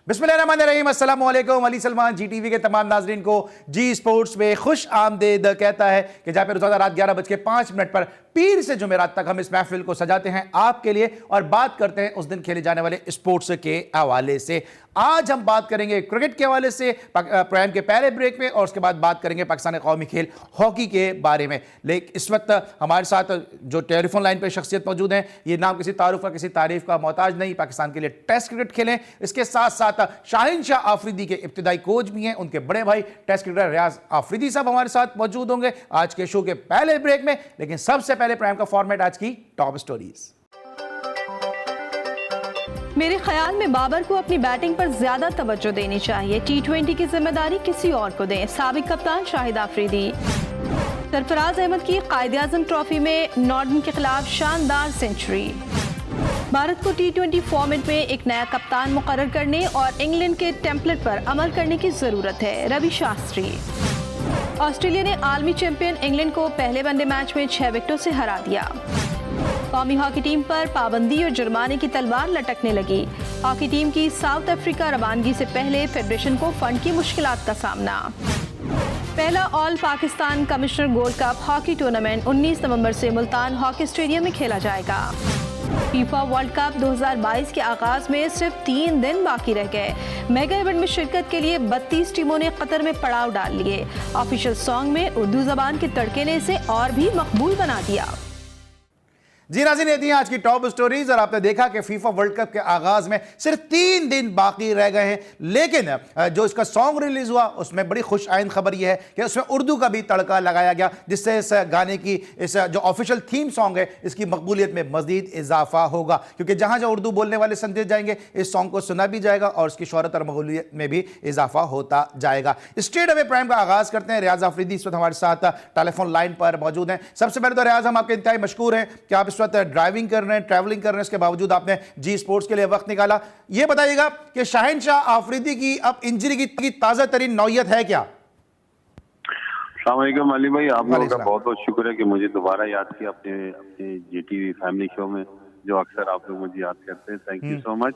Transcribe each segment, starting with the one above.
बिस्मिल्लाहिर्रहमानिर्रहीम, अस्सलाम वालेकुम। अली सलमान जी टीवी के तमाम नाजरीन को जी स्पोर्ट्स में खुश आमदेद कहता है कि जहाँ पे रोजाना रात 11:05 पर पीर से जुमेरात तक हम इस महफिल को सजाते हैं आपके लिए और बात करते हैं उस दिन खेले जाने वाले स्पोर्ट्स के हवाले से। आज हम बात करेंगे क्रिकेट के हवाले से प्रोग्राम के पहले ब्रेक में, और उसके बाद बात करेंगे पाकिस्तान कौमी खेल हॉकी के बारे में। लेकिन इस वक्त हमारे साथ जो टेलीफोन लाइन पर शख्सियत मौजूद हैं, ये नाम किसी तारुफ का किसी तारीफ का मोहताज नहीं, पाकिस्तान के लिए टेस्ट क्रिकेट खेलें, इसके साथ साथ शाहीन शाह आफरीदी के इब्तिदाई कोच भी हैं, उनके बड़े भाई टेस्ट क्रिकेटर रियाज आफरीदी साहब हमारे साथ मौजूद होंगे आज के शो के पहले ब्रेक में। लेकिन सबसे पहले प्राइम का फॉर्मेट आज की टॉप स्टोरीज। मेरे ख्याल में बाबर को अपनी बैटिंग पर ज्यादा तवज्जो देनी चाहिए, T20 की जिम्मेदारी किसी और को दें। साबिक कप्तान शाहिद आफरीदी। सरफराज अहमद की कायद-ए-आज़म ट्रॉफी में नॉर्डन के खिलाफ शानदार सेंचुरी। भारत को T20 फॉर्मेट में एक नया कप्तान मुकर्रर करने और इंग्लैंड के टेम्पलेट पर अमल करने की जरूरत है, रवि शास्त्री। ऑस्ट्रेलिया ने आलमी चैंपियन इंग्लैंड को पहले वनडे मैच में 6 विकेटों से हरा दिया। कौमी हॉकी टीम पर पाबंदी और जुर्माने की तलवार लटकने लगी। हॉकी टीम की साउथ अफ्रीका रवानगी से पहले फेडरेशन को फंड की मुश्किलात का सामना। पहला all Pakistan commissioner gold cup hockey tournament 19 नवंबर से मुल्तान हॉकी स्टेडियम में खेला जाएगा। फीफा वर्ल्ड कप 2022 के आगाज में सिर्फ 3 दिन बाकी रह गए। मेगा इवेंट में शिरकत के लिए 32 टीमों ने कतर में पड़ाव डाल लिए। ऑफिशियल सॉन्ग में उर्दू जबान के तड़के ने इसे और भी मकबूल बना दिया। जी नाज़रीन, ये थी आज की टॉप स्टोरीज और आपने देखा कि फीफा वर्ल्ड कप के आगाज में सिर्फ 3 दिन बाकी रह गए हैं। लेकिन जो इसका सॉन्ग रिलीज हुआ उसमें बड़ी खुश आइंद खबर यह है कि उसमें उर्दू का भी तड़का लगाया गया, जिससे इस गाने की इस जो ऑफिशियल थीम सॉन्ग है इसकी मकबूलियत में मजीद इजाफा होगा, क्योंकि जहां जहां उर्दू बोलने वाले संदेश जाएंगे इस सॉन्ग को सुना भी जाएगा और उसकी शोहरत और मकबूलियत में भी इजाफा होता जाएगा। स्ट्रेट अवे प्राइम का आगाज करते हैं। रियाज आफरीदी इस वक्त हमारे साथ टेलीफोन लाइन पर मौजूद हैं। सबसे पहले तो रियाज, हम आपके इंतहाई मशकूर हैं कि आप ड्राइविंग कर रहे हैं, ट्रैवलिंग कर रहे हैं, इसके बावजूद आपने जी स्पोर्ट्स के लिए वक्त निकाला। यह बताइएगा कि शाहीन शाह आफरीदी की अब इंजरी की ताजा तरीन नौयत है क्या? अस्सलाम वालेकुम अली भाई, आप लोगों का बहुत बहुत शुक्र है कि मुझे दोबारा याद किया अपने जीटीवी फैमिली शो में, जो अक्सर आप लोग मुझे याद करते हैं। Thank you so much.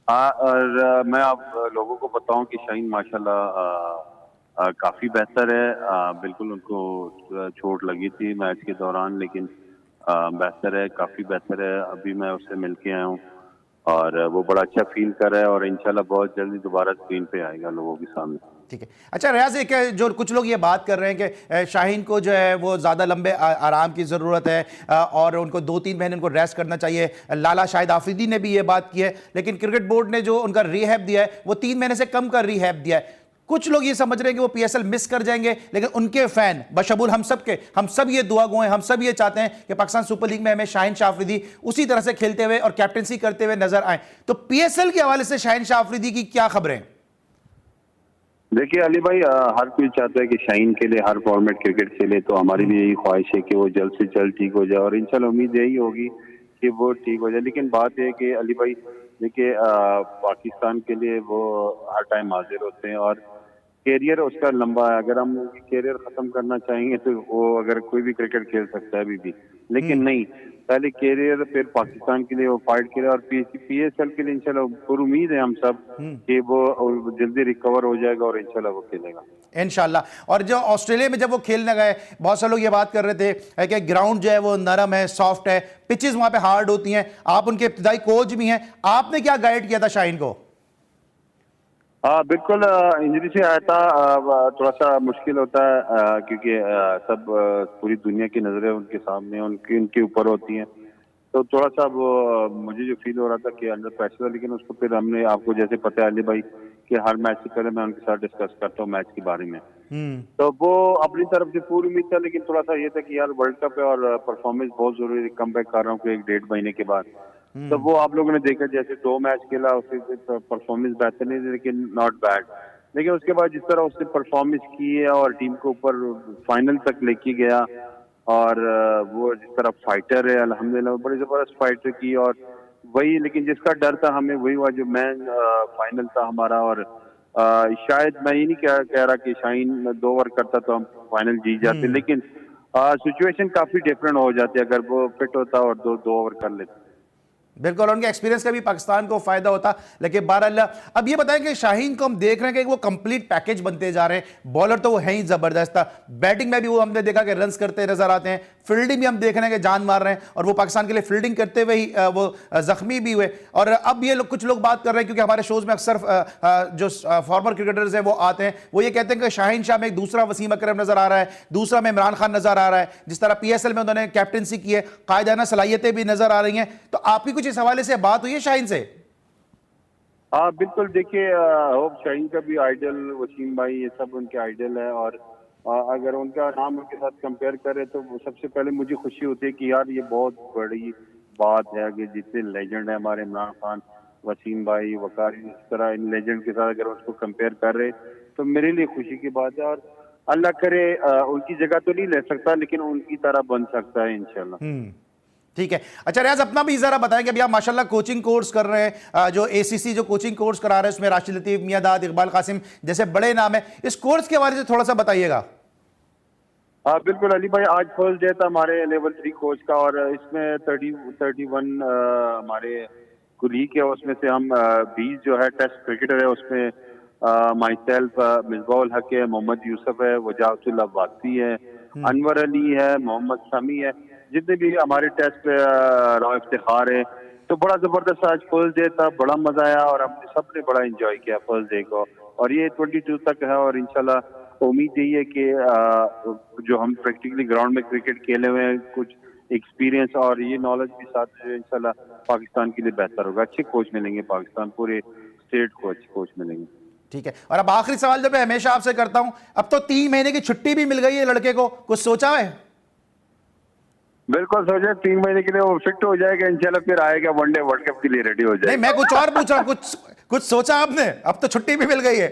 और मैं आप लोगों को बताऊं कि शाहीन माशाल्लाह काफी बेहतर है। बिल्कुल उनको चोट लगी थी मैच के दौरान, लेकिन बेहतर है, काफी बेहतर है। अभी मैं उससे मिल के आया हूँ और वो बड़ा अच्छा फील कर रहा है और इंशाल्लाह बहुत जल्दी दोबारा स्क्रीन पे आएगा लोगों के सामने। ठीक है। अच्छा रियाज, एक जो कुछ लोग ये बात कर रहे हैं कि शाहीन को जो है वो ज़्यादा लंबे आराम की ज़रूरत है और उनको 2-3 महीने उनको रेस्ट करना चाहिए। लाला शाहिद आफरीदी ने भी ये बात की है, लेकिन क्रिकेट बोर्ड ने जो उनका रिहैब दिया है वो 3 महीने से कम का रिहैब दिया है। कुछ लोग ये समझ रहे हैं कि वो पीएसएल मिस कर जाएंगे, लेकिन उनके फैन बशमूल हम सब ये दुआ गो हैं, हम सब ये चाहते हैं कि पाकिस्तान सुपर लीग में हमें शाहीन शाह आफरीदी उसी तरह से खेलते हुए और कैप्टनसी करते हुए नजर आए। तो पीएसएल के हवाले से शाहीन शाह आफरीदी की क्या खबरें? देखिए अली भाई, हर कोई चाहता है कि शाहीन के लिए हर फॉर्मेट क्रिकेट खेले, तो हमारी भी यही ख्वाहिश है कि वो जल्द से जल्द ठीक हो जाए और इंशाल्लाह उम्मीद यही होगी कि वो ठीक हो जाए। लेकिन बात है कि अली भाई देखिए, पाकिस्तान के लिए वो हर टाइम हाजिर होते हैं और कैरियर उसका लंबा है। अगर हम कैरियर खत्म करना चाहेंगे तो वो अगर कोई भी क्रिकेट खेल सकता है अभी भी, लेकिन नहीं, पहले कैरियर फिर पाकिस्तान के लिए वो फाइट करे और पीएसएल के लिए इंशाल्लाह पूरी उम्मीद है हम सब कि वो जल्दी रिकवर हो जाएगा और इंशाल्लाह वो खेलेगा इंशाल्लाह। और जो ऑस्ट्रेलिया में जब वो खेलने गए, बहुत सारे लोग ये बात कर रहे थे कि ग्राउंड जो है वो नरम है, सॉफ्ट है, पिचेस वहां पे हार्ड होती हैं। आप उनके इब्तिदाई कोच भी हैं, आपने क्या गाइड किया था शाहीन को? बिल्कुल, इंजरी से आया था, थोड़ा सा मुश्किल होता है क्योंकि सब पूरी दुनिया की नजरें उनके सामने उनके ऊपर होती हैं, तो थोड़ा सा वो मुझे जो फील हो रहा था कि अंडर प्रेशर था। लेकिन उसको फिर हमने, आपको जैसे पता है अली भाई कि हर मैच से पहले मैं उनके साथ डिस्कस करता हूँ मैच के बारे में, तो वो अपनी तरफ से पूरी उम्मीद था। लेकिन थोड़ा सा ये था कि यार वर्ल्ड कप है और परफॉर्मेंस बहुत जरूरी, कम बैक कर रहा हूँ 1-1.5 महीने के बाद। तो वो आप लोगों ने देखा, जैसे 2 मैच खेला उससे परफॉर्मेंस बेहतर नहीं थी लेकिन नॉट बैड। लेकिन उसके बाद जिस तरह उसने परफॉर्मेंस की है और टीम को ऊपर फाइनल तक लेके गया और वो जिस तरह फाइटर है अल्हम्दुलिल्लाह, बड़ी जबरदस्त फाइटर की। और वही, लेकिन जिसका डर था हमें वही हुआ जो मैन फाइनल था हमारा। और शायद मैं ये नहीं कह रहा कि शाहीन 2 ओवर करता तो हम फाइनल जीत जाते, लेकिन सिचुएशन काफी डिफरेंट हो जाती है अगर वो फिट होता और 2 ओवर कर लेता। बिल्कुल, उनके एक्सपीरियंस का भी पाकिस्तान को फायदा होता। लेकिन बहरहाल अब ये बताएं कि शाहीन को हम देख रहे हैं कि वो कंप्लीट पैकेज बनते जा रहे हैं। बॉलर तो वो है ही जबरदस्त, बैटिंग में भी वो हमने देखा कि रन्स करते नजर आते हैं, फील्डिंग भी हम देख रहे हैं कि जान मार रहे हैं, और वो पाकिस्तान के लिए फील्डिंग करते हुए ही वो जख्मी भी हुए। और अब ये लोग, कुछ लोग बात कर रहे हैं, क्योंकि हमारे शोज में अक्सर जो फॉर्मर क्रिकेटर्स हैं वो आते हैं, वो ये कहते हैं कि शाहीन शाह में एक दूसरा वसीम अकरम नजर आ रहा है, दूसरा में इमरान खान नजर आ रहा है, जिस तरह PSL में उन्होंने कैप्टनसी की है, कायदाना सलाहियतें भी नजर आ रही हैं। तो आपकी कुछ इस हवाले से बात हुई है शाहीन से? हाँ बिल्कुल, देखिए होप शाहीन का भी आइडल वसीम भाई, ये सब उनके आइडल है। और अगर उनका नाम उनके साथ कंपेयर करें तो सबसे पहले मुझे खुशी होती है कि यार ये बहुत बड़ी बात है कि जितने लेजेंड है हमारे इमरान खान, वसीम भाई, वकारी, इस तरह इन लेजेंड के साथ अगर उसको कंपेयर कर रहे तो मेरे लिए खुशी की बात है। और अल्लाह करे उनकी जगह तो नहीं ले सकता, लेकिन उनकी तरह बन सकता है इंशाल्लाह। ठीक है। अच्छा रियाज, अपना भी जरा बताएं कि अभी आप माशाल्लाह कोचिंग कोर्स कर रहे हैं, जो ACC जो कोचिंग कोर्स करा रहे हैं उसमें राशिद लतीफ, मियादाद, इकबाल कासिम जैसे बड़े नाम है, इस कोर्स के हवाले से थोड़ा सा बताइएगा। हाँ बिल्कुल अली भाई, आज फर्स्ट डे था हमारे लेवल 3 कोच का, और इसमें 31 हमारे कुलीग है, उसमें से हम 20 जो है टेस्ट क्रिकेटर है, उसमें माई सेल्फ, मिसबाउल हक है, मोहम्मद यूसुफ है, वजाहतुल्लाह वासी है, अनवर अली है, मोहम्मद समी है, जितने भी हमारे टेस्ट पे राव इफ्तिखार है। तो बड़ा जबरदस्त आज फर्स्ट डे था, बड़ा मजा आया और हमने सबने बड़ा एंजॉय किया फर्स्ट डे को। और ये 22 तक है, और इंशाल्लाह उम्मीद यही है कि जो हम प्रैक्टिकली ग्राउंड में क्रिकेट खेले हुए हैं, कुछ एक्सपीरियंस और ये नॉलेज के साथ जो इंशाल्लाह पाकिस्तान के लिए बेहतर होगा। अच्छे कोच मिलेंगे पाकिस्तान, पूरे स्टेट को अच्छे कोच मिलेंगे। ठीक है। और अब आखिरी सवाल जो मैं हमेशा आपसे करता हूं, अब तो 3 महीने की छुट्टी भी मिल गई है लड़के को, कुछ सोचा है? बिल्कुल सोचे, 3 महीने के लिए वो फिट हो जाएगा इंशाल्लाह, फिर आएगा वनडे वर्ल्ड कप के लिए रेडी हो जाएगा। नहीं, मैं कुछ और पूछ रहा हूं, कुछ सोचा आपने? अब तो छुट्टी भी मिल गई है,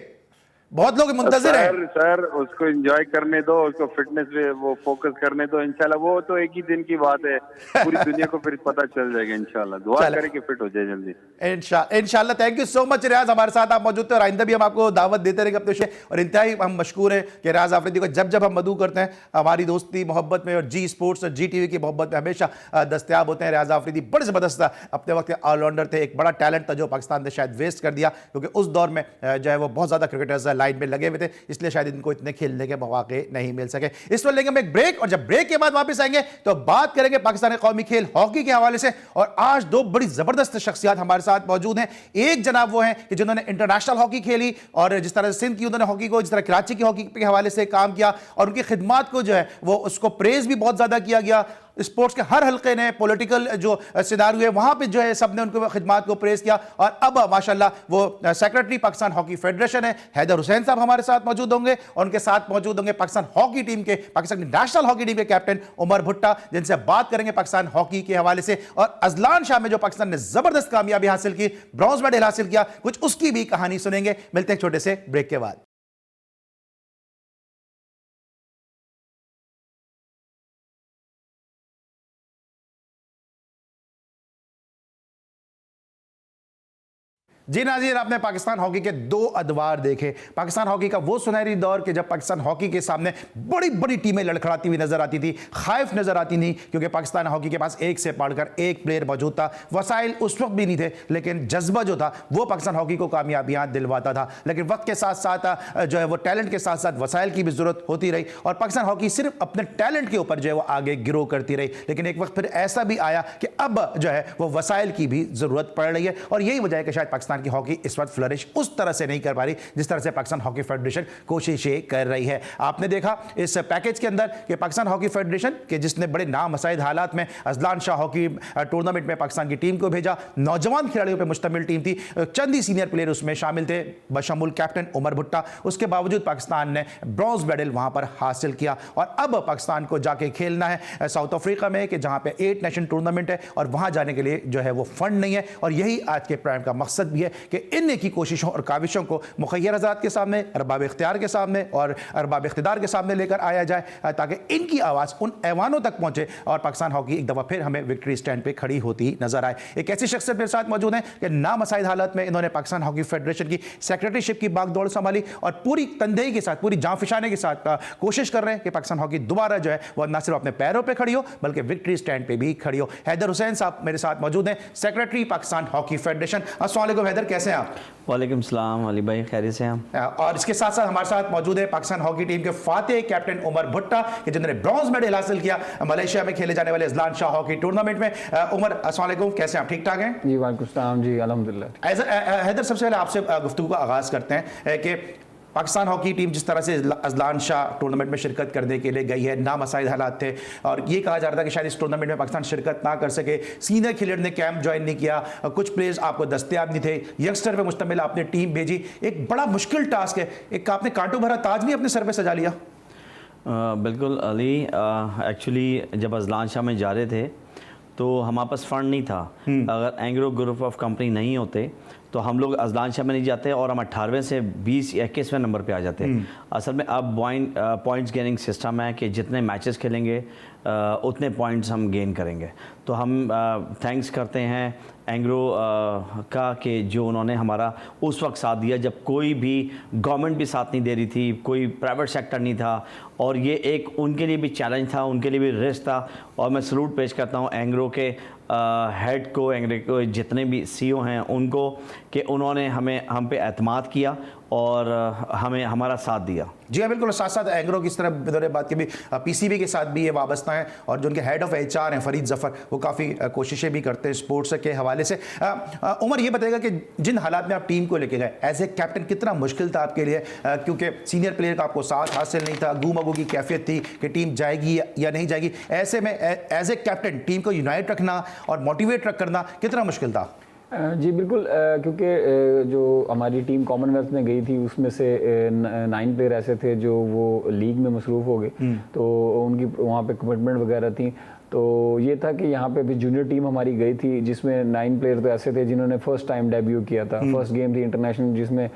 बहुत लोग मुंतजिर हैं। सर उसको एंजॉय करने दो, उसको फिटनेस पे वो फोकस करने दो इंशाल्लाह। वो तो एक ही दिन की बात है, पूरी दुनिया को फिर पता चल जाएगा इंशाल्लाह। दुआ करें कि फिट हो जाए जल्दी इंशाल्लाह। थैंक यू सो मच रियाज, हमारे साथ आप मौजूद थे और आइंदा भी हम आपको दावत देते रहेंगे अपने शो। और इंतहाई हम मशकूर हैं कि रियाज आफरीदी को जब जब हम मदऊ करते हैं हमारी दोस्ती मोहब्बत में, और जी स्पोर्ट्स और GTV की मोहब्बत में हमेशा दस्तयाब होते हैं। रियाज आफरीदी बड़े ज़बरदस्त अपने वक्त ऑलराउंडर थे, एक बड़ा टैलेंट था जो पाकिस्तान ने शायद वेस्ट कर दिया, क्योंकि उस दौर में जो है वो बहुत ज़्यादा क्रिकेटर्स लाइन में लगे हुए थे, इसलिए शायद इनको इतने खेलने के मौके नहीं मिल सके। इस वक्त लेंगे हम एक ब्रेक, और जब ब्रेक के बाद वापस आएंगे तो बात करेंगे पाकिस्तानी कौमी खेल हॉकी के हवाले से। और आज 2 बड़ी जबरदस्त शख्सियत हमारे साथ मौजूद हैं। एक जनाब वो हैं कि जिन्होंने इंटरनेशनल हॉकी खेली, और जिस तरह से सिंध की उन्होंने हॉकी को, जिस तरह कराची की हॉकी के हवाले से काम किया, और उनकी खिदमात को जो है वो उसको प्रेज भी बहुत ज्यादा किया गया। स्पोर्ट्स के हर हल्के ने, पॉलिटिकल जो सिनारियो है वहां पे जो है सबने उनको खिदमात को प्रेस किया। और अब माशाल्लाह वो सेक्रेटरी पाकिस्तान हॉकी फेडरेशन है, हैदर हुसैन साहब हमारे साथ मौजूद होंगे, और उनके साथ मौजूद होंगे पाकिस्तान हॉकी टीम के, पाकिस्तान की नेशनल हॉकी टीम के कैप्टन उमर भुट्टा, जिनसे बात करेंगे पाकिस्तान हॉकी के हवाले से। और अजलान शाह में जो पाकिस्तान ने जबरदस्त कामयाबी हासिल की, ब्रॉन्ज मेडल हासिल किया, कुछ उसकी भी कहानी सुनेंगे। मिलते हैं छोटे से ब्रेक के बाद। जी नाज़रीन, आपने पाकिस्तान हॉकी के 2 अदवार देखे। पाकिस्तान हॉकी का वो सुनहरी दौर कि जब पाकिस्तान हॉकी के सामने बड़ी बड़ी टीमें लड़खड़ाती हुई नजर आती थी, खाइफ नजर आती थी, क्योंकि पाकिस्तान हॉकी के पास एक से बढ़कर एक प्लेयर मौजूद था। वसाइल उस वक्त भी नहीं थे, लेकिन जज्बा जो था वो पाकिस्तान हॉकी को कामयाबियां दिलवाता था। लेकिन वक्त के साथ साथ जो है वो टैलेंट के साथ साथ वसाइल की भी जरूरत होती रही, और पाकिस्तान हॉकी सिर्फ अपने टैलेंट के ऊपर जो है वो आगे ग्रो करती रही। लेकिन एक वक्त फिर ऐसा भी आया कि अब जो है वो वसाइल की भी जरूरत पड़ रही है, और यही वजह है कि शायद पाकिस्तान की हॉकी इस वक्त फ्लरिश उस तरह से नहीं कर पा रही जिस तरह से पाकिस्तान हॉकी फेडरेशन कोशिशें कर रही है। आपने देखा इस पैकेज के अंदर कि पाकिस्तान हॉकी फेडरेशन के जिसने बड़े नामसाइद हालात में अजलान शाह हॉकी टूर्नामेंट में पाकिस्तान की टीम को भेजा, नौजवान खिलाड़ियों पर मुश्तमिल टीम थी, चंद ही सीनियर प्लेयर उसमें शामिल थे बशमूल कैप्टन उमर भुट्टा। उसके बावजूद पाकिस्तान ने ब्रॉन्ज मेडल वहां पर हासिल किया, और अब पाकिस्तान को जाके खेलना है साउथ अफ्रीका में, कि जहां पे 8 नेशन टूर्नामेंट है, और वहां जाने के लिए जो है वो फंड नहीं है। और यही आज के प्राइम का मकसद भी है है कि इन की कोशिशों और काविशों को मुखय्यर हज़रात के सामने, अरबाब इख्तियार के सामने और अरबाब इख्तिदार के सामने लेकर आया जाए ताकि इनकी आवाज़ उन ऐवानों तक पहुंचे और पाकिस्तान हॉकी एक दफ़ा फिर हमें विक्ट्री स्टैंड पे खड़ी होती नजर आए। एक ऐसी शख्सियत मेरे साथ मौजूद है कि नामसाइद हालत में इन्होंने पाकिस्तान हॉकी फेडरेशन की सेक्रेटरीशिप की बागडोर संभाली और पूरी तंदेही के साथ, पूरी जांफिशाने के साथ कोशिश कर रहे हैं कि पाकिस्तान हॉकी दोबारा जो है वो न सिर्फ अपने पैरों पे खड़ी हो बल्कि विक्ट्री स्टैंड पे भी खड़ी हो। हैदर हुसैन साहब मेरे साथ मौजूद हैं, सेक्रेटरी पाकिस्तान हॉकी फेडरेशन। अस्सलाम वालेकुम हैदर, कैसे हैं आप? वालेकुम सलाम अली भाई, खैरियत से हैं? और इसके साथ साथ हमारे साथ मौजूद है पाकिस्तान हॉकी टीम के फातेह कैप्टन उमर भुट्टा कि जिन्होंने ब्रॉन्ज मेडल हासिल किया मलेशिया में खेले जाने वाले अजलान शाह हॉकी टूर्नामेंट में। उमर, अस्सलाम वालेकुम, कैसे हैं आप? ठीक ठाक हैं जी? वालेकुम सलाम जी, अल्हम्दुलिल्लाह। हैदर, सबसे पहले आपसे गुफ्तगू का आगाज करते हैं कि पाकिस्तान हॉकी टीम जिस तरह से अजलान शाह टूर्नामेंट में शिरकत करने के लिए गई है, नामसाइद हालात थे और ये कहा जा रहा था कि शायद इस टूर्नामेंट में पाकिस्तान शिरकत ना कर सके, सीनियर खिलाड़ी ने कैंप ज्वाइन नहीं किया, कुछ प्लेयर्स आपको दस्तयाब नहीं थे, यंगस्टर पे मुश्तमिल आपने टीम भेजी, एक बड़ा मुश्किल टास्क है, एक आपने कांटो भरा ताज नहीं अपने सर पे सजा लिया? बिल्कुल अली, एक्चुअली जब अजलान शाह में जा रहे थे तो हमारे पास फ़ंड नहीं था। अगर एंग्रो ग्रुप ऑफ कंपनी नहीं होते तो हम लोग अजलान शाह में नहीं जाते और हम 18वें से 20 या 21वें नंबर पे आ जाते। असल में अब पॉइंट्स गेनिंग सिस्टम है कि जितने मैचेस खेलेंगे उतने पॉइंट्स हम गेन करेंगे। तो हम थैंक्स करते हैं एंग्रो का कि जो उन्होंने हमारा उस वक्त साथ दिया जब कोई भी गवर्नमेंट भी साथ नहीं दे रही थी, कोई प्राइवेट सेक्टर नहीं था और ये एक उनके लिए भी चैलेंज था, उनके लिए भी रिस्क था। और मैं सलूट पेश करता हूँ एंग्रो के हेड को, एंग्रो को जितने भी सीईओ हैं उनको कि उन्होंने हम पे एतमाद किया और हमें हमारा साथ दिया। जी हाँ, बिल्कुल। साथ साथ एंग्रो की तरफ बदौर बात की भी पीसीबी के साथ भी ये वाबस्ता है और जो उनके हेड ऑफ एचआर हैं फरीद जफ़र, वो काफ़ी कोशिशें भी करते हैं स्पोर्ट्स के हवाले से। उमर, ये बताएगा कि जिन हालात में आप टीम को लेके गए एज ए कैप्टन कितना मुश्किल था आपके लिए, क्योंकि सीनियर प्लेयर का आपको साथ हासिल नहीं था, गू की कैफियत थी कि टीम जाएगी या नहीं जाएगी। ऐसे में एज ए कैप्टन टीम को यूनाइट रखना और मोटिवेट करना कितना मुश्किल था? जी बिल्कुल, क्योंकि जो हमारी टीम कॉमनवेल्थ में गई थी उसमें से 9 प्लेयर ऐसे थे जो वो लीग में मसरूफ़ हो गए, तो उनकी वहाँ पे कमिटमेंट वगैरह थी। तो ये था कि यहाँ पे भी जूनियर टीम हमारी गई थी जिसमें 9 प्लेयर तो ऐसे थे जिन्होंने फर्स्ट टाइम डेब्यू किया था। फर्स्ट गेम थी इंटरनेशनल जिसमें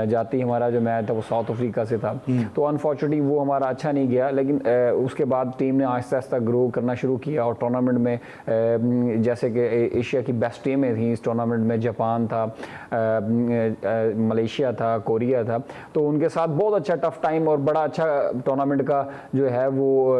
जाती हमारा जो मैच था वो साउथ अफ्रीका से था। तो अनफॉर्चुनेटली वो हमारा अच्छा नहीं गया, लेकिन उसके बाद टीम ने आहिस्ता आहिस्ता ग्रो करना शुरू किया और टूर्नामेंट में जैसे कि एशिया की बेस्ट टीमें थी इस टूर्नामेंट में, जापान था, मलेशिया था, कोरिया था, तो उनके साथ बहुत अच्छा टफ टाइम और बड़ा अच्छा टूर्नामेंट का जो है वो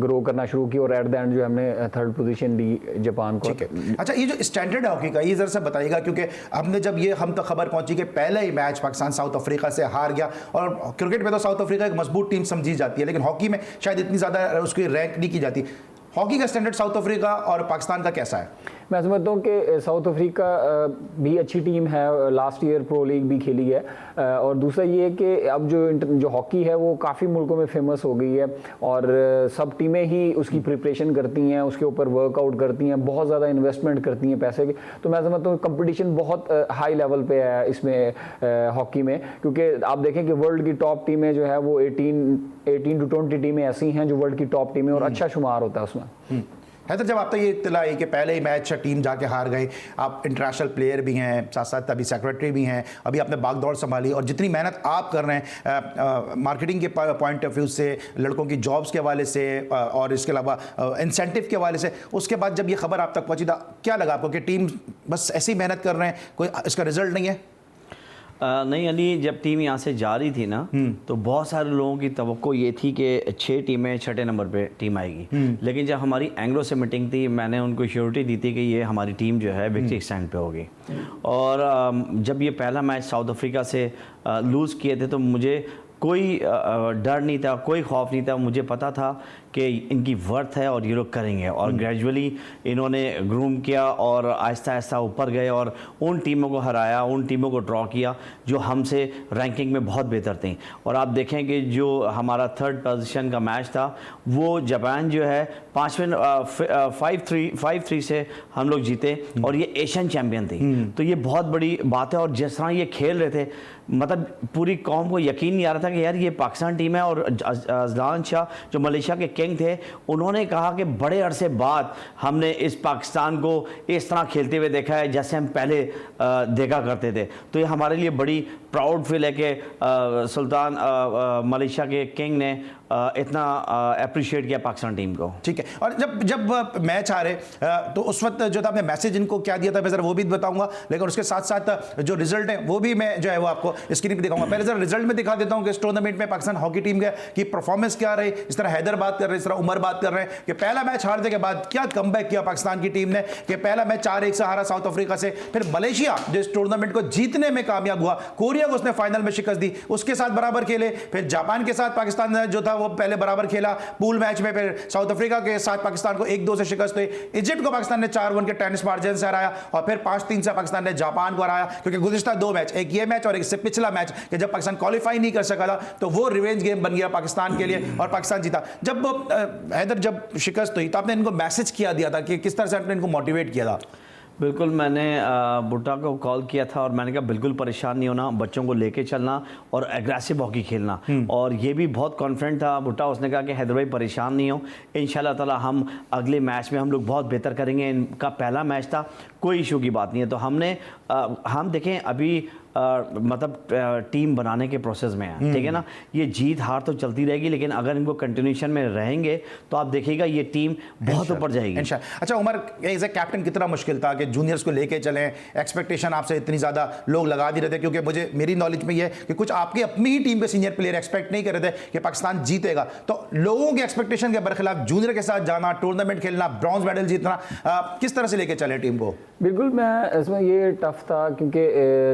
ग्रो करना शुरू किया और एट द एंड जो हमने 3rd पोजीशन दी जापान को। अच्छा, ये जो स्टैंडर्ड है हॉकी का ये जरा सा बताइएगा, क्योंकि हमने जब ये हम तक खबर पहुंची कि पहला ही मैच पाकिस्तान साउथ अफ्रीका से हार गया और क्रिकेट में तो साउथ अफ्रीका एक मजबूत टीम समझी जाती है लेकिन हॉकी में शायद इतनी ज़्यादा उसकी रैंक नहीं की जाती। हॉकी का स्टैंडर्ड साउथ अफ्रीका और पाकिस्तान का कैसा है? मैं समझता हूँ कि साउथ अफ्रीका भी अच्छी टीम है, लास्ट ईयर प्रो लीग भी खेली है, और दूसरा ये है कि अब जो हॉकी है वो काफ़ी मुल्कों में फेमस हो गई है और सब टीमें ही उसकी प्रिपरेशन करती हैं, उसके ऊपर वर्कआउट करती हैं, बहुत ज़्यादा इन्वेस्टमेंट करती हैं पैसे की। तो मैं समझता हूँ कंपटीशन बहुत हाई लेवल पे है इसमें हॉकी में, क्योंकि आप देखें कि वर्ल्ड की टॉप टीमें जो है वो 18 to 20 टीमें ऐसी हैं जो वर्ल्ड की टॉप टीमें और अच्छा शुमार होता है उसमें। हैदर, जब आप तक ये इत्तला आई कि पहले ही मैच टीम जाके हार गई, आप इंटरनेशनल प्लेयर भी हैं, साथ साथ अभी सेक्रेटरी भी हैं, अभी आपने बागदौड़ संभाली और जितनी मेहनत आप कर रहे हैं मार्केटिंग के पॉइंट ऑफ व्यू से, लड़कों की जॉब्स के हवाले से और इसके अलावा इंसेंटिव के हवाले से, उसके बाद जब ये खबर आप तक पहुंची था क्या लगा आपको कि टीम बस ऐसी मेहनत कर रहे हैं, कोई इसका रिजल्ट नहीं है? नहीं अली, जब टीम यहाँ से जा रही थी ना तो बहुत सारे लोगों की तवक्को ये थी कि 6 टीमें 6ठे नंबर पे टीम आएगी, लेकिन जब हमारी एंग्लो से मीटिंग थी मैंने उनको श्योरिटी दी थी कि ये हमारी टीम जो है विक्ट्री स्टैंड पे होगी। और जब ये पहला मैच साउथ अफ्रीका से लूज़ किए थे तो मुझे कोई डर नहीं था, कोई खौफ नहीं था, मुझे पता था कि इनकी वर्थ है और ये लोग करेंगे। और ग्रेजुअली इन्होंने ग्रूम किया और आहिस्ता आहिस्ता ऊपर गए और उन टीमों को हराया, उन टीमों को ड्रॉ किया जो हमसे रैंकिंग में बहुत बेहतर थी। और आप देखें कि जो हमारा 3rd पोजीशन का मैच था वो जापान जो है 5-3 से हम लोग जीते और ये एशियन चैम्पियन थी। तो ये बहुत बड़ी बात है और जिस तरह ये खेल रहे थे मतलब पूरी कौम को यकीन नहीं आ रहा था कि यार ये पाकिस्तान टीम है, और अजलान शाह जो मलेशिया के किंग थे, उन्होंने कहा कि बड़े अरसे बाद हमने इस पाकिस्तान को इस तरह खेलते हुए देखा है जैसे हम पहले देखा करते थे। तो ये हमारे लिए बड़ी प्राउड फील है कि सुल्तान मलेशिया के किंग ने इतना अप्रिशिएट किया पाकिस्तान टीम को। ठीक है, और जब मैच आ रहे तो उस वक्त जो था आपने मैसेज इनको क्या दिया था मैं जरा वो भी बताऊंगा, लेकिन उसके साथ साथ जो रिजल्ट है वो भी मैं जो है वो आपको स्क्रीन पे दिखाऊंगा। पहले जरा रिजल्ट में दिखा देता हूं कि इस टूर्नामेंट में पाकिस्तान हॉकी टीम की परफॉर्मेंस क्या रही। इस तरह हैदर बात कर रहे हैं, इस तरह उमर बात कर रहे हैं कि पहला मैच हारने के बाद क्या कमबैक किया पाकिस्तान की टीम ने, कि पहला मैच 4-1 से हारा साउथ अफ्रीका से, फिर मलेशिया जो इस टूर्नामेंट को जीतने में कामयाब हुआ, कोरिया को उसने फाइनल में शिकस्त दी, उसके साथ बराबर खेले, फिर जापान के साथ पाकिस्तान जो था वो पहले बराबर खेला पूल मैच में, फिर साउथ अफ्रीका के साथ पाकिस्तान को 1-2 से शिकस्त हुई, इजिप्ट को पाकिस्तान ने 4-1 के टेनिस मार्जिन से हराया, और फिर 5-3 से पाकिस्तान ने जापान को हराया। क्योंकि गुज़िश्ता 2 मैच, एक ये मैच और एक इससे पिछला मैच, कि जब पाकिस्तान क्वालिफाई नहीं कर सका था तो वो रिवेंज गेम बन गया पाकिस्तान के लिए और पाकिस्तान जीता। जब हैदर जब शिकस्त हुई तो आपने इनको मैसेज किया दिया था कि किस तरह से आपने इनको मोटिवेट किया था? बिल्कुल, मैंने भुट्टा को कॉल किया था और मैंने कहा बिल्कुल परेशान नहीं होना, बच्चों को लेके चलना और एग्रेसिव हॉकी खेलना। और ये भी बहुत कॉन्फिडेंट था भुट्टा, उसने कहा कि हैदर भाई परेशान नहीं हो, इंशाल्लाह ताला हम अगले मैच में हम लोग बहुत बेहतर करेंगे। इनका पहला मैच था, कोई इशू की बात नहीं है। तो हम देखें अभी मतलब टीम बनाने के प्रोसेस में है, ठीक है ना। ये जीत हार तो चलती रहेगी, लेकिन अगर इनको कंटिन्यूशन में रहेंगे तो आप देखिएगा ये टीम बहुत ऊपर जाएगी। अच्छा उमर, एज ए कैप्टन कितना मुश्किल था कि जूनियर्स को लेके चलें, एक्सपेक्टेशन आपसे इतनी ज़्यादा लोग लगा भी रहे थे, क्योंकि मुझे मेरी नॉलेज में ये है कि कुछ आपके अपनी ही टीम के सीनियर प्लेयर एक्सपेक्ट नहीं कर रहे थे कि पाकिस्तान जीतेगा। तो लोगों के एक्सपेक्टेशन के बरखिलाफ जूनियर के साथ जाना, टूर्नामेंट खेलना, ब्रॉन्ज मेडल जीतना, किस तरह से लेके चले टीम को? बिल्कुल, मैं इसमें ये टफ था क्योंकि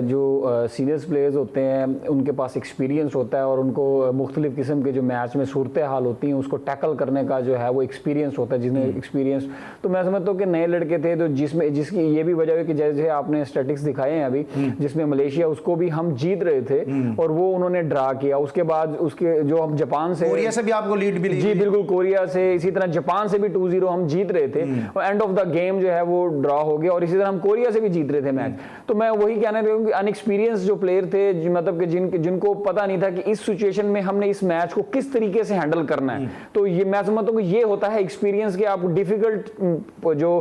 जो सीनियर्स प्लेयर्स होते हैं उनके पास एक्सपीरियंस होता है और उनको मुख्तलिफ किस्म के जो मैच में सूरत हाल होती हैं उसको टैकल करने का जो है वो एक्सपीरियंस होता है, जिसने एक्सपीरियंस। तो मैं समझता हूँ कि नए लड़के थे तो जिसकी ये भी वजह है कि जैसे आपने स्टैटिस्टिक्स दिखाए हैं अभी, जिसमें मलेशिया उसको भी हम जीत रहे थे और वो उन्होंने ड्रा किया। उसके बाद उसके जो हम जापान से, कोरिया से भी आपको लीड मिली। जी बिल्कुल, कोरिया से, इसी तरह जापान से भी 2-0 हम जीत रहे थे और एंड ऑफ द गेम जो है वो ड्रा हो गया, और इसी तरह हम कोरिया से भी जीत रहे थे मैच। तो मैं वही कहना चाहूँगा कि अनएक्सपीरियंस जो प्लेयर थे, मतलब कि जिनको पता नहीं था कि इस सिचुएशन में हमने इस मैच को किस तरीके से हैंडल करना है। तो ये मैं समझता हूँ कि ये होता है एक्सपीरियंस, कि आप डिफिकल्ट जो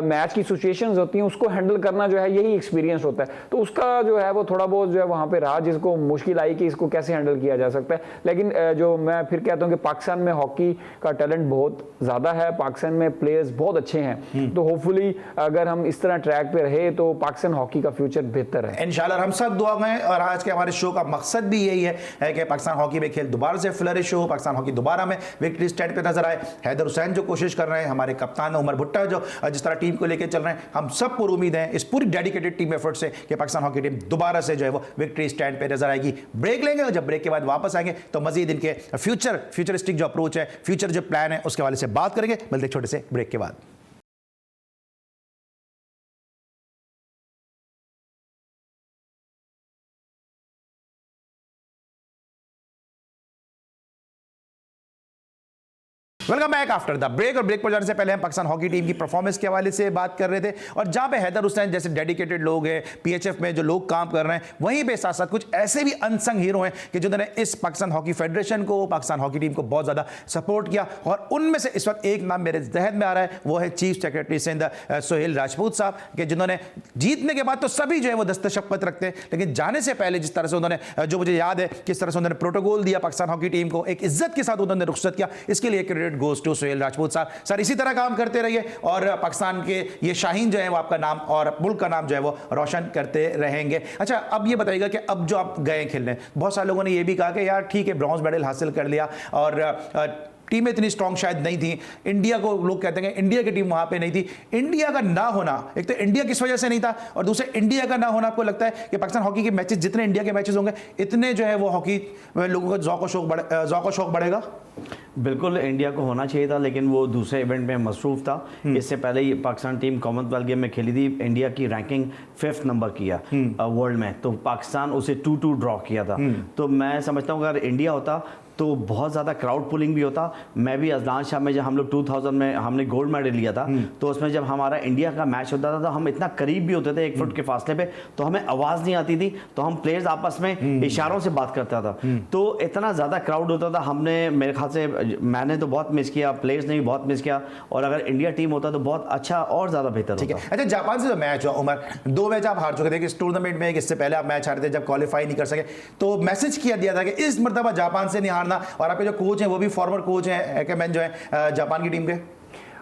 मैच की सिचुएशंस होती हैं उसको हैंडल करना जो है यही एक्सपीरियंस होता है। तो उसका जो है वो थोड़ा बहुत जो है वहाँ पे रहा, जिसको मुश्किल आई कि इसको कैसे हैंडल किया जा सकता है। लेकिन जो मैं फिर कहता हूँ कि पाकिस्तान में हॉकी का टैलेंट बहुत ज़्यादा है, पाकिस्तान में प्लेयर्स बहुत अच्छे हैं। तो होपफुली अगर हम इस तरह ट्रैक पे रहे तो पाकिस्तान हॉकी का फ्यूचर बेहतर है इंशाल्लाह। हम सब दुआ में, और आज के हमारे शो का मकसद भी यही है कि पाकिस्तान हॉकी में खेल दोबारा से फ्लरिश हो, पाकिस्तान हॉकी दोबारा में विक्ट्री स्टैंड पे नजर आए। हैदर हुसैन जो कोशिश कर रहे हैं, हमारे कप्तान उमर भुट्टा जो जिस तरह टीम को लेकर चल रहे हैं, हम सब पूरी उम्मीद है इस पूरी डेडिकेटेड टीम एफर्ट से कि पाकिस्तान हॉकी टीम दोबारा से जो है वो विक्ट्री स्टैंड पे नजर आएगी। ब्रेक लेंगे और जब ब्रेक के बाद वापस आएंगे तो मजीद इनके फ्यूचरिस्टिक जो अप्रोच है, फ्यूचर जो प्लान है उसके हवाले से बात करेंगे। मिलते छोटे से ब्रेक के बाद। Welcome back after the break. और ब्रेक पर जाने से पहले हम पाकिस्तान हॉकी टीम की परफॉर्मेंस के हवाले से बात कर रहे थे, और जहां पे हैदर हुसैन जैसे डेडिकेटेड लोग हैं, पीएचएफ में जो लोग काम कर रहे हैं, वहीं पे साथ साथ कुछ ऐसे भी अनसंग हीरो हैं कि जिन्होंने इस पाकिस्तान हॉकी फेडरेशन को, पाकिस्तान हॉकी टीम को बहुत ज्यादा सपोर्ट किया। और उनमें से इस वक्त एक नाम मेरे जहन में आ रहा है, वो है चीफ सेक्रेटरी सिंध सोहेल राजपूत साहब, के जिन्होंने जीतने के बाद तो सभी जो है वो दस्तशफ़क़त रखते हैं, लेकिन जाने से पहले जिस तरह से उन्होंने, जो मुझे याद है किस तरह से उन्होंने प्रोटोकॉल दिया पाकिस्तान हॉकी टीम को, एक इज्जत के साथ उन्होंने रुखसत किया, इसके लिए credit goes to Sohail Rajput sahab. Sir इसी तरह काम करते रहिए और पाकिस्तान के ये शाहीन जो है वो आपका नाम और मुल्क का नाम जो है वो रोशन करते रहेंगे। अच्छा, अब ये बताइएगा कि अब जो आप गए खेलने, बहुत सारे लोगों ने ये भी कहा कि यार ठीक है ब्रॉन्ज मेडल हासिल कर लिया और टीमें इतनी स्ट्रॉन्ग शायद नहीं थी, इंडिया को लोग कहते हैं इंडिया की टीम वहां पे नहीं थी। इंडिया का ना होना, एक तो इंडिया किस वजह से नहीं था, और दूसरे इंडिया का ना होना, आपको लगता है कि पाकिस्तान हॉकी के मैचेस जितने इंडिया के मैचेस होंगे इतने जो है वो हॉकी लोगों का ज़ौक़ और शौक़ बढ़ेगा? बिल्कुल इंडिया को होना चाहिए था, लेकिन वो दूसरे इवेंट में मसरूफ़ था। इससे पहले ही पाकिस्तान टीम कॉमनवेल्थ गेम में खेली थी, इंडिया की रैंकिंग 5th नंबर किया वर्ल्ड में, तो पाकिस्तान उसे 2-2 ड्रॉ किया था। तो मैं समझता हूँ अगर इंडिया होता तो बहुत ज़्यादा क्राउड पुलिंग भी होता। मैं भी अजलान शाह में जब हम लोग 2000 में हमने गोल्ड मेडल लिया था, तो उसमें जब हमारा इंडिया का मैच होता था तो हम इतना करीब भी होते थे 1 फुट के फासले पे, तो हमें आवाज़ नहीं आती थी, तो हम प्लेयर्स आपस में इशारों से बात करता था। तो इतना ज़्यादा क्राउड होता था, हमने मेरे ख्याल से मैंने तो बहुत मिस किया, प्लेयर्स ने भी बहुत मिस किया, और अगर इंडिया टीम होता तो बहुत अच्छा और ज़्यादा बेहतर ठीक है। होता। अच्छा, जापान से जो मैच हुआ उमर, 2 मैच आप हार चुके थे इस टूर्नामेंट में, इससे पहले आप मैच हारे थे जब क्वालिफाई नहीं कर सके, तो मैसेज किया दिया था कि इस मरतबा जापान से नहीं हारना, और आपके जो कोच हैं वो भी फॉर्मर कोच हैं एक्मेन जो है जापान की टीम के।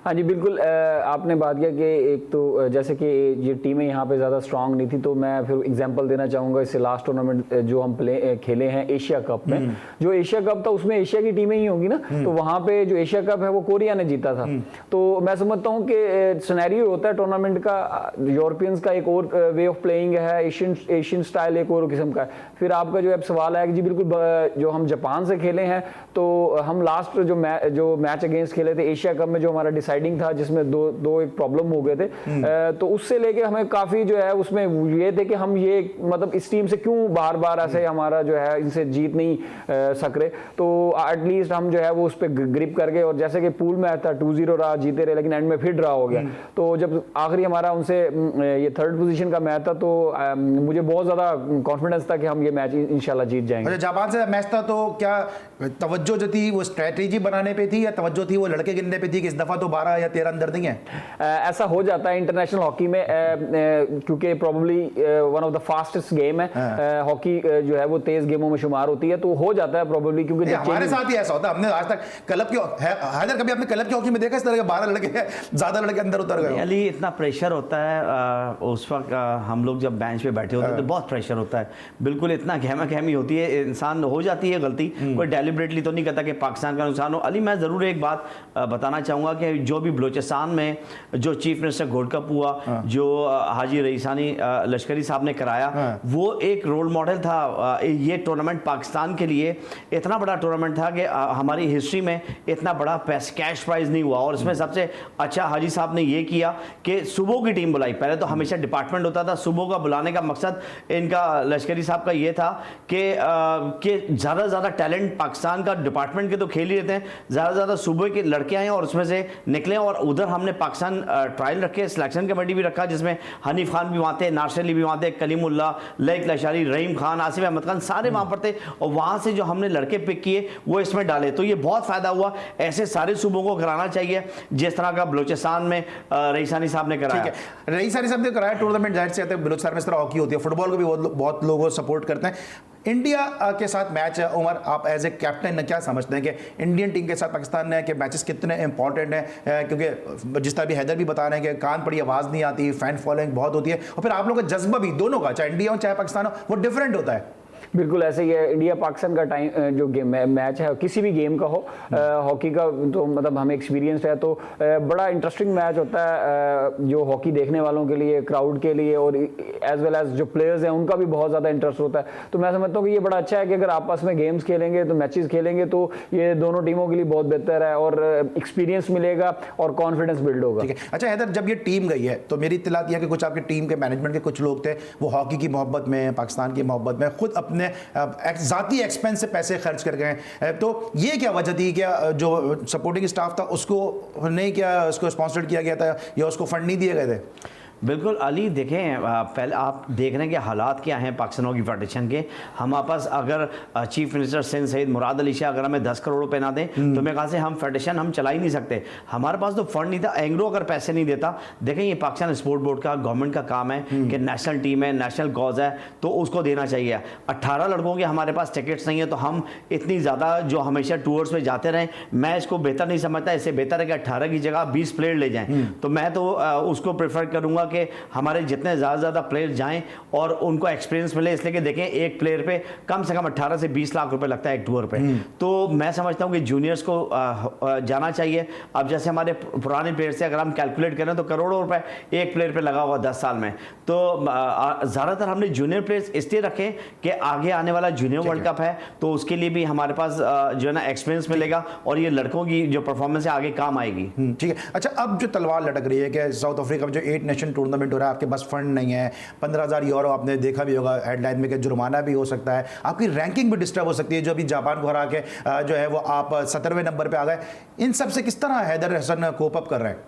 हाँ जी बिल्कुल, आपने बात किया कि एक तो जैसे कि ये टीमें यहाँ पे ज़्यादा स्ट्रांग नहीं थी, तो मैं फिर एग्जांपल देना चाहूँगा। इससे लास्ट टूर्नामेंट जो हम खेले हैं एशिया कप में, जो एशिया कप था उसमें एशिया की टीमें ही होंगी ना, तो वहाँ पे जो एशिया कप है वो कोरिया ने जीता था। तो मैं समझता हूँ कि सिनेरियो होता है टूर्नामेंट का, यूरोपियंस का एक और वे ऑफ प्लेइंग है, एशियन स्टाइल एक और किस्म का है। फिर आपका जो अब सवाल है कि जी बिल्कुल जो हम जापान से खेले हैं, तो हम लास्ट जो मैच अगेंस्ट खेले थे एशिया कप में, जो हमारा डिसाइडिंग था जिसमें दो एक प्रॉब्लम हो गए थे, तो उससे लेके हमें काफी जो है उसमें ये थे कि हम ये मतलब इस टीम से क्यों बार बार ऐसे हमारा जो है इनसे जीत नहीं सक रहे, तो एटलीस्ट हम जो है वो उस पर ग्रिप कर गए। और जैसे कि पूल मैच था 2-0 रहा, जीते रहे, लेकिन एंड में फिर ड्रा हो गया। तो जब आखिरी हमारा उनसे ये 3rd पोजीशन का मैच था, तो मुझे बहुत ज्यादा कॉन्फिडेंस था कि हम ये मैच इंशाल्लाह जीत जाएंगे। जापान से मैच था, तो क्या तवज्जो जो थी वो स्ट्रेटेजी बनाने पे थी, या तवज्जो थी वो लड़के गिनने पे थी कि इस दफा तो 12 या 13 अंदर नहीं है? ऐसा हो जाता है इंटरनेशनल हॉकी में, क्योंकि probably one of the fastest game है हॉकी, जो है वो तेज गेमों में शुमार होती है, तो हो जाता है प्रोबेबली। क्योंकि हमारे साथ ही ऐसा होता है, हमने आज तक क्लब की हैदर कभी अपने क्लब की हॉकी में देखा इस तरह के 12 लड़के ज्यादा लड़के अंदर उतर गए? अली इतना प्रेशर होता है उस वक्त, हम लोग जब बेंच पे बैठे होते हैं तो बहुत प्रेशर होता है, बिल्कुल इतना गहमा गहमी होती है, इंसान हो जाती है गलती, कोई डेलिबरेटली तो नहीं कहता कि पाकिस्तान का नुकसान हो। अली मैं ज़रूर एक बात बताना चाहूँगा कि जो भी बलूचिस्तान में जो चीफ मिनिस्टर गोल्ड कप हुआ, जो हाजी रईसानी लश्करी साहब ने कराया, वो एक रोल मॉडल था। ये टूर्नामेंट पाकिस्तान के लिए इतना बड़ा टूर्नामेंट था कि हमारी हिस्ट्री में इतना बड़ा कैश प्राइज नहीं हुआ। और इसमें सबसे अच्छा हाजी साहब ने ये किया कि सुबह की टीम बुलाई। पहले तो हमेशा डिपार्टमेंट होता था, सुबह का बुलाने का मकसद इनका लश्करी साहब का ये था कि ज़्यादा से ज़्यादा टैलेंट पाकिस्तान का डिपार्टमेंट के तो खेल ही रहते हैं, ज़्यादा से ज़्यादा सुबह के लड़के आए और उसमें से निकले। और उधर हमने पाकिस्तान ट्रायल रखे, सिलेक्शन कमेटी भी रखा, जिसमें हनीफ खान भी वहाँ थे, नासिर अली भी वहाँ थे, कलीमुल्ला, लईक लशारी, रहीम खान, आसिफ अहमद खान, सारे वहाँ पर थे। और वहाँ से जो हमने लड़के पिक किए वो इसमें डाले, तो ये बहुत फ़ायदा हुआ। ऐसे सारे सूबों को कराना चाहिए जिस तरह का बलूचिस्तान में रईसानी साहब ने कराया। ठीक है, रईसानी साहब ने कराया टूर्नामेंट, जाहिर से बलूचिस्तान में इस तरह हॉकी होती है, फुटबॉल को भी बहुत लोग सपोर्ट करते हैं। इंडिया के साथ मैच है, उमर आप एज ए कैप्टन क्या समझते हैं कि इंडियन टीम के साथ पाकिस्तान के मैचेस कितने इंपॉर्टेंट हैं? क्योंकि जिस तरह भी हैदर भी बता रहे हैं कि कान पड़ी आवाज़ नहीं आती, फैन फॉलोइंग बहुत होती है, और फिर आप लोगों का जज्बा भी दोनों का, चाहे इंडिया हो चाहे पाकिस्तान हो, वो डिफरेंट होता है। बिल्कुल ऐसे ही है। इंडिया पाकिस्तान का टाइम जो मैच है, किसी भी गेम का हो, हॉकी का तो मतलब हमें एक्सपीरियंस है, तो बड़ा इंटरेस्टिंग मैच होता है जो हॉकी देखने वालों के लिए, क्राउड के लिए, और एज वेल एज जो प्लेयर्स हैं उनका भी बहुत ज़्यादा इंटरेस्ट होता है। तो मैं समझता हूँ कि ये बड़ा अच्छा है कि अगर आपस में गेम्स खेलेंगे, तो मैचेस खेलेंगे, तो ये दोनों टीमों के लिए बहुत बेहतर है, और एक्सपीरियंस मिलेगा और कॉन्फिडेंस बिल्ड होगा। ठीक है। अच्छा हैदर, जब ये टीम गई है तो मेरी इत्तला थी कि कुछ आपकी टीम के मैनेजमेंट के कुछ लोग थे, वो हॉकी की मोहब्बत में, पाकिस्तान की मोहब्बत में खुद अपने ज़ाती एक्सपेंस से पैसे खर्च कर गए। तो ये क्या वजह थी? क्या जो सपोर्टिंग स्टाफ था उसको नहीं, क्या उसको स्पॉन्सर किया गया था या उसको फंड नहीं दिए गए थे? बिल्कुल अली, देखें पहले आप देख रहे हैं कि हालात क्या हैं पाकिस्तान हॉकी फेडरेशन के। हमारे पास अगर चीफ मिनिस्टर सिंध सईद मुराद अली शाह अगर हमें 10 करोड़ रुपए ना दें तो मैं कहा से हम फेडरेशन हम चला ही नहीं सकते। हमारे पास तो फंड नहीं था। एंग्रो अगर पैसे नहीं देता, देखें ये पाकिस्तान स्पोर्ट बोर्ड का, गवर्नमेंट का काम है कि नेशनल टीम है, नेशनल कॉज है, तो उसको देना चाहिए। 18 लड़कों के हमारे पास टिकट्स नहीं है, तो हम इतनी ज़्यादा जो हमेशा टूर्स में जाते रहें, मैं इसको बेहतर नहीं समझता। इससे बेहतर है कि 18 की जगह 20 प्लेयर ले जाएँ। तो मैं तो उसको प्रेफर करूँगा कि हमारे जितने ज़्यादा प्लेयर जाएं और उनको एक्सपीरियंस मिले, इसलिए कि देखें एक प्लेयर पे कम से कम 18 से 20 लाख रुपए लगता है एक टूर पे। तो मैं समझता हूं कि जूनियर्स को जाना चाहिए। अब जैसे हमारे पुराने प्लेयर से अगर हम कैलकुलेट करें तो करोड़ों रुपए एक प्लेयर पे लगा हुआ 10 साल में। तो ज़्यादातर हमने जूनियर प्लेयर्स इसलिए रखे कि आगे आने वाला जूनियर वर्ल्ड कप है, तो उसके लिए भी हमारे पास जो है ना एक्सपीरियंस मिलेगा और ये लड़कों की जो परफॉर्मेंस है आगे काम आएगी। ठीक है। अच्छा, अब जो तलवार लटक रही है कि साउथ अफ्रीका में जो 8 नेशन टूर्नामेंट हो रहा है, आपके पास फंड नहीं है, 15,000 यूरो आपने देखा भी होगा हेडलाइन में कि जुर्माना भी हो सकता है, आपकी रैंकिंग भी डिस्टर्ब हो सकती है, जो अभी जापान को हरा के जो है वो आप 17वें नंबर पे आ गए। इन सब से किस तरह हैदर हसन कोप अप कर रहे हैं?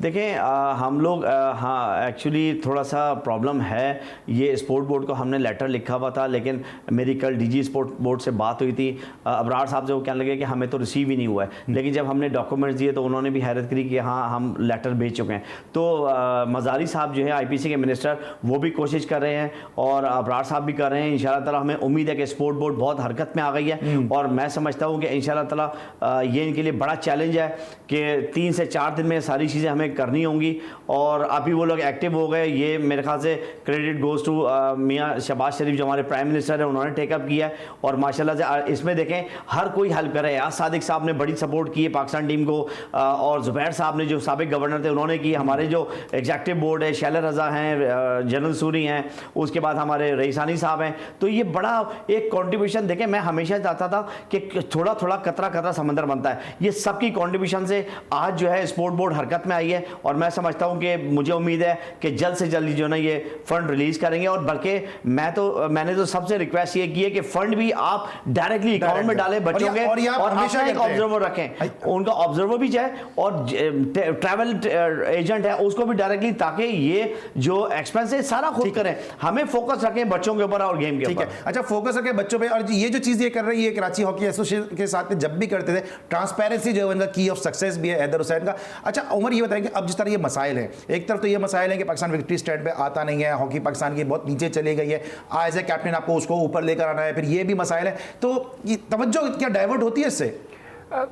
देखें हम लोग हाँ एक्चुअली थोड़ा सा प्रॉब्लम है। ये स्पोर्ट बोर्ड को हमने लेटर लिखा हुआ था, लेकिन मेरी कल डीजी स्पोर्ट बोर्ड से बात हुई थी अबरार साहब से, वो कहने लगे कि हमें तो रिसीव ही नहीं हुआ है। लेकिन जब हमने डॉक्यूमेंट्स दिए तो उन्होंने भी हैरत करी कि हाँ हम लेटर भेज चुके हैं। तो मज़ारी साहब जो है आईपीसी के मिनिस्टर, वो भी कोशिश कर रहे हैं और अबरार साहब भी कर रहे हैं। इंशाल्लाह ताला हमें उम्मीद है कि स्पोर्ट बोर्ड बहुत हरकत में आ गई है और मैं समझता हूँ कि इंशाल्लाह ताला ये इनके लिए बड़ा चैलेंज है कि 3 से 4 दिन में सारी चीज़ें हमें करनी होंगी। और अभी वो लोग एक्टिव हो गए, ये मेरे ख्याल से क्रेडिट गोज़ टू मियाँ शहबाज शरीफ जो हमारे प्राइम मिनिस्टर है, उन्होंने टेकअप किया है। और माशाल्लाह से इसमें देखें हर कोई हेल्प कर रहा है। सादिक साहब ने बड़ी सपोर्ट की है पाकिस्तान टीम को, और जुबैर साहब ने जो साबिक गवर्नर थे उन्होंने की। हमारे जो एग्जेक्टिव बोर्ड है, शैलर रजा हैं, जनरल सूरी हैं, उसके बाद हमारे रईसानी साहब हैं। तो ये बड़ा एक कॉन्ट्रीब्यूशन देखें, मैं हमेशा चाहता था कि थोड़ा थोड़ा कतरा कतरा समंदर बनता है। ये सबकी कॉन्ट्रीब्यूशन से आज जो है स्पोर्ट बोर्ड हरकत में आई है और मैं समझता हूं कि मुझे उम्मीद है कि जल्द से जल्द जो ना ये फंड रिलीज करेंगे। और बल्कि मैंने तो सबसे रिक्वेस्ट ये की है कि फंड भी आप डायरेक्टली अकाउंट में डालें बच्चों के, और हमेशा एक ऑब्जर्वर रखें, उनका ऑब्जर्वर भी जाए और ट्रैवल एजेंट है उसको भी डायरेक्टली, ताकि ये जो एक्सपेंस है सारा खुद करें। हमें फोकस रखें बच्चों के ऊपर और गेम के ऊपर। अच्छा, फोकस रखें बच्चों पे। और ये जो चीज़ ये कर रही है कराची हॉकी एसोसिएशन के साथ जब भी करते थे, ट्रांसपेरेंसी जो है उनका की ऑफ सक्सेस भी है हैदर हुसैन का। अच्छा उमर, ये बताएंगे अब जिस तरह ये मसाइल हैं, एक तरफ तो ये मसाइल है कि पाकिस्तान विक्ट्री स्टैंड पे आता नहीं है, हॉकी पाकिस्तान की बहुत नीचे चली गई है, एज ए कैप्टन आपको उसको ऊपर लेकर आना है, फिर ये भी मसाइल है, तो ये तवज्जो क्या डाइवर्ट होती है इससे?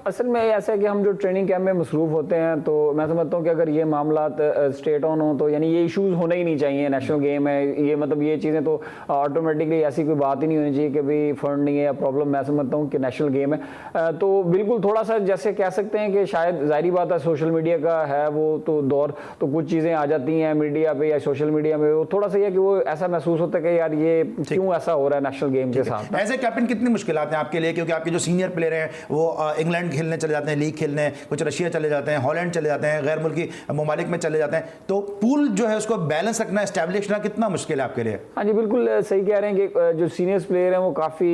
असल में ऐसा है कि हम जो ट्रेनिंग कैंप में मसरूफ़ होते हैं, तो मैं समझता हूँ कि अगर ये मामला स्टेट ऑन हो तो यानी ये इश्यूज़ होने ही नहीं चाहिए। नेशनल गेम है ये, मतलब ये चीज़ें तो ऑटोमेटिकली ऐसी कोई बात ही नहीं होनी चाहिए कि भाई फंड नहीं है या प्रॉब्लम। मैं समझता हूँ कि नेशनल गेम है तो बिल्कुल थोड़ा सा जैसे कह सकते हैं कि शायद ज़ाहिरी बात है सोशल मीडिया का है वो तो दौर, तो कुछ चीज़ें आ जाती हैं मीडिया पर या सोशल मीडिया में, वो थोड़ा सा ये कि वो ऐसा महसूस होता है कि यार ये क्यों ऐसा हो रहा है नेशनल गेम के साथ। एज ए कैप्टन कितनी मुश्किलात हैं आपके लिए, क्योंकि आपके जो सीनियर प्लेयर हैं वो इंग्लैंड खेलने चले जाते हैं, लीग खेलने, कुछ रशिया चले जाते हैं, हॉलैंड चले जाते हैं, गैर मुल्की ममालिक में चले जाते हैं, तो पूल जो है उसको बैलेंस रखना, एस्टैब्लिश करना कितना मुश्किल है आपके लिए? हाँ जी बिल्कुल सही कह रहे हैं कि जो सीनियर्स प्लेयर हैं वो काफ़ी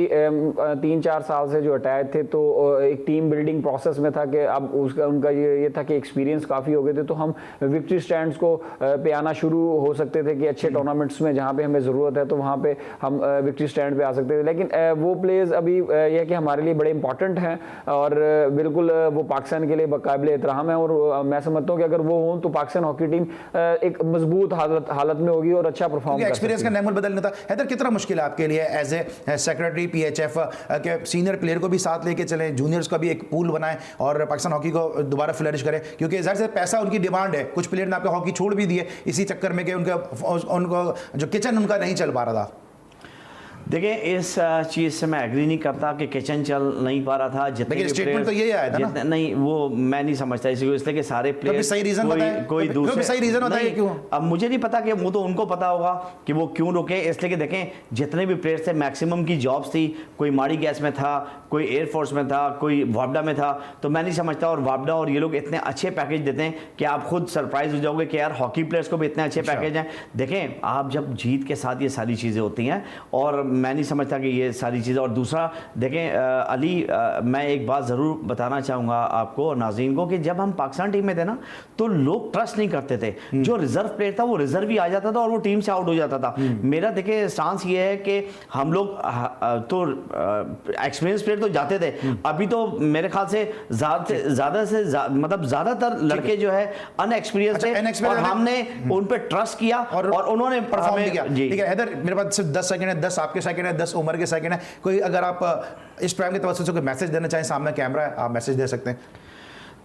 3-4 साल से जो अटैच थे, तो एक टीम बिल्डिंग प्रोसेस में था कि अब उसका उनका ये था कि एक्सपीरियंस काफ़ी हो गए थे, तो हम विक्ट्री स्टैंड्स को पे आना शुरू हो सकते थे कि अच्छे टूर्नामेंट्स में जहाँ पे हमें ज़रूरत है तो वहाँ पे हम विक्ट्री स्टैंड पे आ सकते थे। लेकिन वो प्लेयर्स अभी यह कि हमारे लिए बड़े इंपॉर्टेंट हैं और बिल्कुल वो पाकिस्तान के लिए बाकाबिल एहतराम है, और मैं समझता हूँ कि अगर वो हों तो पाकिस्तान हॉकी टीम एक मजबूत हालत में होगी और अच्छा परफॉर्म कर सकती है। एक्सपीरियंस का नैमुल बदलना था। हैदर कितना मुश्किल है आपके लिए एज ए सेक्रेटरी पीएचएफ के सीनियर प्लेयर को भी साथ लेके चलें, जूनियर्स का भी एक पूल बनाएं और पाकिस्तान हॉकी को दोबारा फ्लरिश करें, क्योंकि ज़ाहिर से पैसा उनकी डिमांड है। कुछ प्लेयर ने आपका हॉकी छोड़ भी दिए इसी चक्कर में कि उनको जो किचन उनका नहीं चल पा रहा था। देखिए इस चीज़ से मैं एग्री नहीं करता कि किचन चल नहीं पा रहा था। जितने स्टेटमेंट तो ये आया था ना? नहीं वो मैं नहीं समझता इसलिए, इसलिए कि सारे प्लेयर सही रीजन कोई दूसरे सही रीजन बताइए क्यों। अब मुझे नहीं पता कि वो तो उनको पता होगा कि वो क्यों रुके, इसलिए कि देखें जितने भी प्लेयर्स थे मैक्सिमम की जॉब्स थी, कोई माड़ी गैस में था, कोई एयरफोर्स में था, कोई वापडा में था। तो मैं नहीं समझता, और वापडा और ये लोग इतने अच्छे पैकेज देते हैं कि आप खुद सरप्राइज हो जाओगे कि यार हॉकी प्लेयर्स को भी इतने अच्छे पैकेज हैं। देखें आप जब जीत के साथ ये सारी चीज़ें होती हैं, और मैं नहीं समझता कि ये सारी चीज़ें। और दूसरा देखें अली, मैं एक बात ज़रूर बताना चाहूँगा आपको और नाज़रीन को कि जब हम पाकिस्तान टीम में थे ना तो लोग ट्रस्ट नहीं करते थे। जो रिजर्व प्लेयर था वो रिजर्व ही आ जाता था और वो टीम से आउट हो जाता था। मेरा देखिए स्टांस ये है कि हम लोग तो एक्सपीरियंस प्लेयर तो जाते थे, अभी तो मेरे ख्याल से ज़्यादा से मतलब ज़्यादातर लड़के जो है अनएक्सपीरियंस थे और हमने उन पर ट्रस्ट किया और उन्होंने परफॉर्म किया। ठीक है हैदर, मेरे पास सिर्फ 10 सेकंड है, 10 आपके सेकंड है, 10 उमर के सेकंड है। कोई अगर आप इस प्रोग्राम के तवज्जो से कोई मैसेज देना चाहें, सामने कैमरा है, आप मैसेज दे सकते हैं।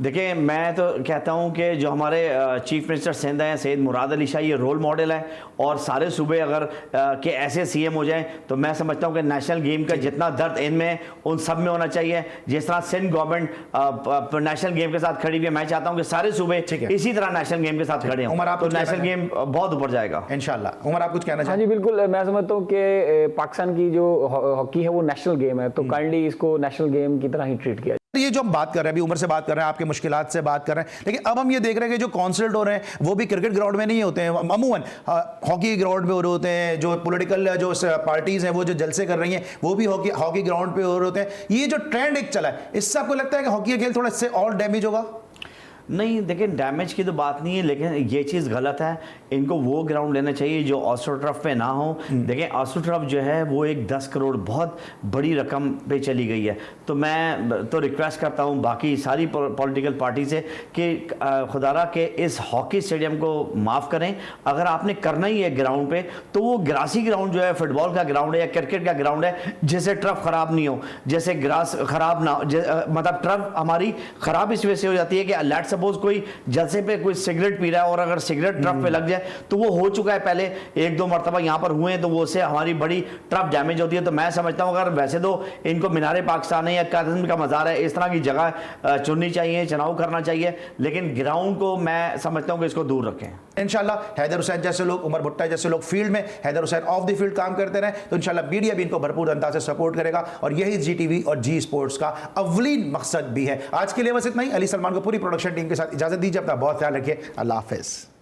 देखिए मैं तो कहता हूं कि जो हमारे चीफ मिनिस्टर सिंध हैं सैयद मुराद अली शाह, ये रोल मॉडल है, और सारे सूबे अगर के ऐसे सीएम हो जाएं तो मैं समझता हूं कि नेशनल गेम का जितना दर्द इनमें उन सब में होना चाहिए। जिस तरह सिंध गवर्नमेंट नेशनल गेम के साथ खड़ी हुई है, मैं चाहता हूं कि सारे सूबे इसी तरह नेशनल गेम के साथ खड़े हों, तो नेशनल गेम बहुत ऊपर जाएगा इंशाल्लाह। उमर आप कुछ कहना चाहिए? हाँ जी बिल्कुल, मैं समझता हूँ कि पाकिस्तान की जो हॉकी है वो नेशनल गेम है, तो काइंडली इसको नेशनल गेम की तरह ही ट्रीट किया ये जो हम बात कर रहे हैं, अभी उम्र से बात कर रहे हैं, आपके मुश्किलात से बात कर रहे हैं, लेकिन अब हम ये देख रहे हैं कि जो कॉन्सल्ट हो रहे हैं वो भी क्रिकेट ग्राउंड में नहीं होते हैं, अमूमन हॉकी ग्राउंड पे हो रहे होते हैं। जो पॉलिटिकल जो पार्टीज हैं वो जो जलसे कर रही हैं वो भी हॉकी ग्राउंड पे हो रहे होते हैं। ये जो ट्रेंड एक चला है, इससे आपको लगता है कि हॉकी का खेल थोड़ा इससे और डैमेज होगा? नहीं, देखिए डैमेज की तो बात नहीं है, लेकिन ये चीज़ गलत है। इनको वो ग्राउंड लेना चाहिए जो ऑस्ट्रोटर्फ पे ना हो। देखिए ऑस्ट्रोटर्फ जो है वो एक 10 करोड़ बहुत बड़ी रकम पे चली गई है। तो मैं तो रिक्वेस्ट करता हूँ बाकी सारी पॉलिटिकल पार्टी से कि खुदारा के इस हॉकी स्टेडियम को माफ़ करें। अगर आपने करना ही है ग्राउंड पे तो वो ग्रासी ग्राउंड जो है, फुटबॉल का ग्राउंड है या क्रिकेट का ग्राउंड है, जिससे टर्फ ख़राब नहीं हो, जैसे ग्रास ख़राब ना मतलब टर्फ हमारी ख़राब इस वजह से हो जाती है कि लेट्स सपोज कोई जलसे पे कोई सिगरेट पी रहा है और अगर सिगरेट ट्रफ पे लग जाए तो वो हो चुका है पहले, एक दो मरतबा यहाँ पर हुए हैं, तो वो से हमारी बड़ी ट्रफ डैमेज होती है। तो मैं समझता हूँ अगर वैसे तो इनको मीनारे पाकिस्तान है या कासिम का मज़ार है, इस तरह की जगह चुननी चाहिए, चुनाव करना चाहिए, लेकिन ग्राउंड को मैं समझता हूँ कि इसको दूर रखें। इंशाल्लाह हैदर हुसैन जैसे लोग, उमर भुट्टा जैसे लोग फील्ड में, Haider Hussain off the field काम करते रहे तो इंशाल्लाह मीडिया भी इनको भरपूर अंदाज से सपोर्ट करेगा और यही जी टीवी और जी स्पोर्ट्स का अव्वलीन मकसद भी है। आज के लिए बस इतना ही। अली सलमान को पूरी प्रोडक्शन टीम के साथ इजाजत दीजिए। अपना बहुत ख्याल रखिए। अल्लाह हाफिज़।